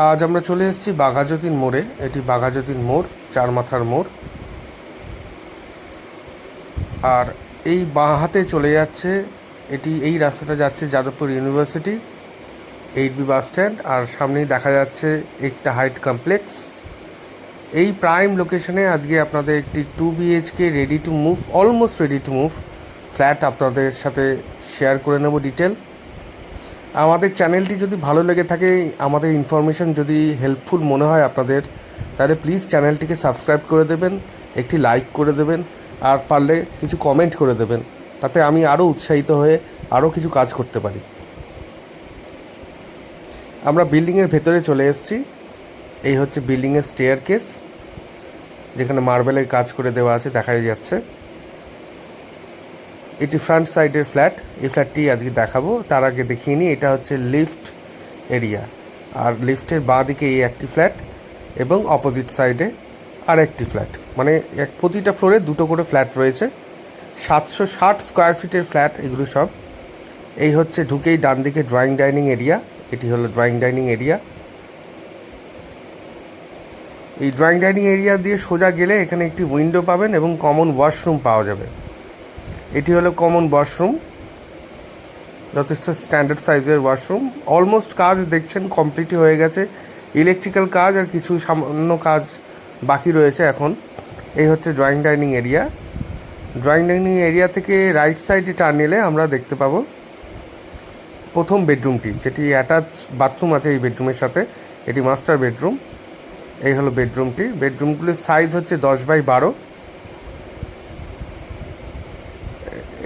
আজ আমরা চলে এসেছি বাঘাযতীন মোড়ে। এটি বাঘাযতীন মোড়, চার মাথার মোড়। আর এই বাঁ হাতে চলে যাচ্ছে, এই রাস্তাটা যাচ্ছে Jadavpur university, 8B bus stand. আর সামনেই দেখা যাচ্ছে একটা হাইট কমপ্লেক্স। এই প্রাইম লোকেশনে আজকে আপনাদের একটি 2 BHK ready to move, almost ready to move flat আপনাদের সাথে শেয়ার করে নেব ডিটেল। আমাদের চ্যানেলটি যদি ভালো লেগে থাকে, আমাদের ইনফরমেশন যদি হেল্পফুল মনে হয় আপনাদের, তাহলে প্লিজ চ্যানেলটিকে সাবস্ক্রাইব করে দেবেন, একটি লাইক করে দেবেন, আর পারলে কিছু কমেন্ট করে দেবেন, তাতে আমি আরও উৎসাহিত হয়ে আরও কিছু কাজ করতে পারি। আমরা বিল্ডিংয়ের ভেতরে চলে এসেছি। এই হচ্ছে বিল্ডিংয়ের স্টেয়ার কেস, যেখানে মার্বেলের কাজ করে দেওয়া আছে, দেখা যাচ্ছে। এটি ফ্রন্ট সাইডের ফ্ল্যাট। এই ফ্ল্যাটটি আজকে দেখাবো। তার আগে দেখিয়ে নিই, এটা হচ্ছে লিফট এরিয়া। আর লিফটের বাঁ দিকে এই একটি ফ্ল্যাট এবং অপোজিট সাইডে আর একটি ফ্ল্যাট, মানে প্রতিটা ফ্লোরে দুটো করে ফ্ল্যাট রয়েছে। 760 স্কোয়ার ফিটের ফ্ল্যাট এগুলো সব। এই হচ্ছে ঢুকেই ডান দিকে ড্রয়িং ডাইনিং এরিয়া। এটি হলো ড্রয়িং ডাইনিং এরিয়া। এই ড্রয়িং ডাইনিং এরিয়া দিয়ে সোজা গেলে এখানে একটি উইন্ডো পাবেন এবং কমন ওয়াশরুম পাওয়া যাবে। এটি হলো কমন ওয়াশরুম, যথেষ্ট স্ট্যান্ডার্ড সাইজের ওয়াশরুম। অলমোস্ট কাজ দেখছেন কমপ্লিটই হয়ে গেছে। ইলেকট্রিক্যাল কাজ আর কিছু সামান্য কাজ বাকি রয়েছে এখন। এই হচ্ছে drawing dining area. Drawing dining area থেকে রাইট সাইডে টার্ন নিলে আমরা দেখতে পাবো প্রথম বেডরুমটি, যেটি অ্যাটাচ বাথরুম আছে এই বেডরুমের সাথে। এটি মাস্টার বেডরুম। এই হলো বেডরুমটি। বেডরুমগুলির সাইজ হচ্ছে 10x12।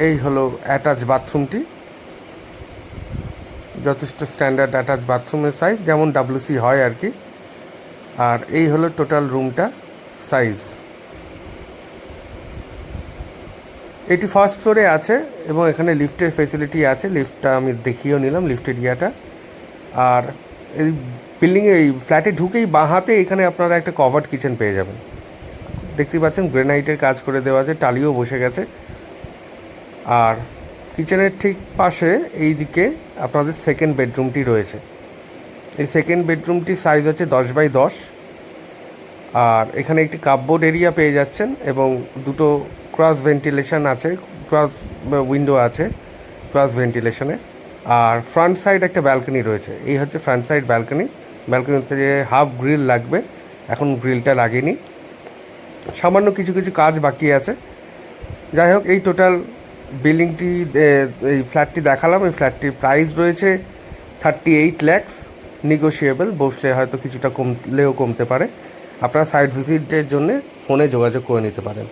এই হলো অ্যাটাচ বাথরুমটি, যথেষ্ট স্ট্যান্ডার্ড অ্যাটাচ বাথরুমের সাইজ, যেমন WC হয় আর কি। আর এই হলো টোটাল রুমটা সাইজ। এটি ফার্স্ট ফ্লোরে আছে এবং এখানে লিফটের ফেসিলিটি আছে। লিফটটা আমি দেখিয়েও নিলাম, লিফট এরিয়াটা। আর এই বিল্ডিংয়ে, এই ফ্ল্যাটে ঢুকেই বাঁ হাতে এখানে আপনারা একটা কভার্ড কিচেন পেয়ে যাবেন। দেখতেই পাচ্ছেন গ্রেনাইটের কাজ করে দেওয়া আছে, টালিও বসে গেছে। আর কিচেনের ঠিক পাশে এই দিকে আপনাদের সেকেন্ড বেডরুমটি রয়েছে। এই সেকেন্ড বেডরুমটির সাইজ হচ্ছে 10x10। আর এখানে একটি কাপবোর্ড এরিয়া পেয়ে যাচ্ছেন এবং দুটো ক্রস ভেন্টিলেশন আছে, ক্রস উইন্ডো আছে ক্রস ভেন্টিলেশনে। আর ফ্রন্ট সাইড একটা ব্যালকনি রয়েছে। এই হচ্ছে ফ্রন্ট সাইড ব্যালকনি। ব্যালকনিতে হাফ গ্রিল লাগবে, এখন গ্রিলটা লাগেনি, সামান্য কিছু কিছু কাজ বাকি আছে। যাই হোক, এই টোটাল বিল্ডিংটি, এই ফ্ল্যাটটি দেখালাম। এই ফ্ল্যাটটির প্রাইস রয়েছে 38 lakhs, নেগোশিয়েবল, বসলে হয়তো কিছুটা কমলেও কমতে পারে। আপনারা সাইট ভিজিটের জন্য ফোনে যোগাযোগ করে নিতে পারেন।